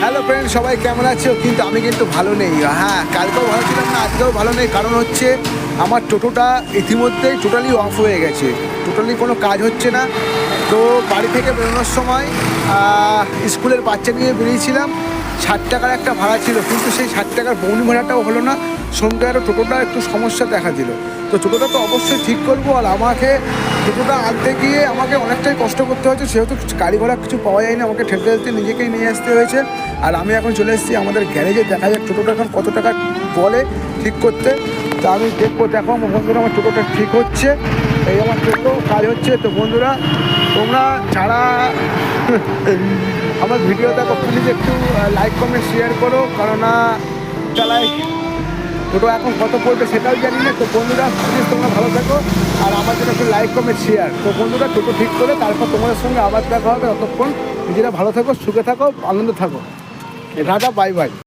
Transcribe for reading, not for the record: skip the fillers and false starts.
Hello friend, সবাই কেমন আছো? কিন্তু আমি কিন্তু ভালো নেই। হ্যাঁ, কালকেও ভালো ছিলাম না, আজকেও ভালো নেই। কারণ হচ্ছে আমার টোটোটা ইতিমধ্যেই টোটালি অফ হয়ে গেছে, টোটালি কোনো কাজ হচ্ছে না। তো বাড়ি থেকে বেরোনোর সময় স্কুলের বাচ্চা নিয়ে বেরিয়েছিলাম। 60 টাকার একটা ভাড়া ছিল, কিন্তু সেই 60 টাকার বৌনি ভাড়াটাও হলো না, সঙ্গে আরও টোটোটা একটু সমস্যা দেখা দিল। তো টোটোটা তো অবশ্যই ঠিক করবো, আর আমাকে টোটোটা আনতে গিয়ে আমাকে অনেকটাই কষ্ট করতে হয়েছে, সেহেতু গাড়ি ঘোড়া কিছু পাওয়া যায়নি, আমাকে ঠেলতে ঠেলতে নিজেকেই নিয়ে আসতে হয়েছে। আর আমি এখন চলে এসেছি আমাদের গ্যারেজে, দেখা যাক টোটোটা এখন কত টাকা বলে ঠিক করতে। তো আমি দেখবো, দেখো বন্ধুরা আমার টোটোটা ঠিক হচ্ছে, এই আমার টোটো কাজ হচ্ছে। তো বন্ধুরা, তোমরা যারা আমার ভিডিও দেখো, প্লিজ একটু লাইক কমেন্ট শেয়ার করো, কেননা চালাই টোটো এখন কত পড়বে সেটাও জানি না। তো বন্ধুরা, প্লিজ তোমরা ভালো থাকো, আর আমার জন্য একটু লাইক কমেন্ট শেয়ার। তো বন্ধুরা, টোটো ঠিক করে তারপর তোমাদের সঙ্গে আবার দেখা হবে। ততক্ষণ নিজেরা ভালো থাকো, সুখে থাকো, আনন্দ থাকো। রাজা, বাই বাই।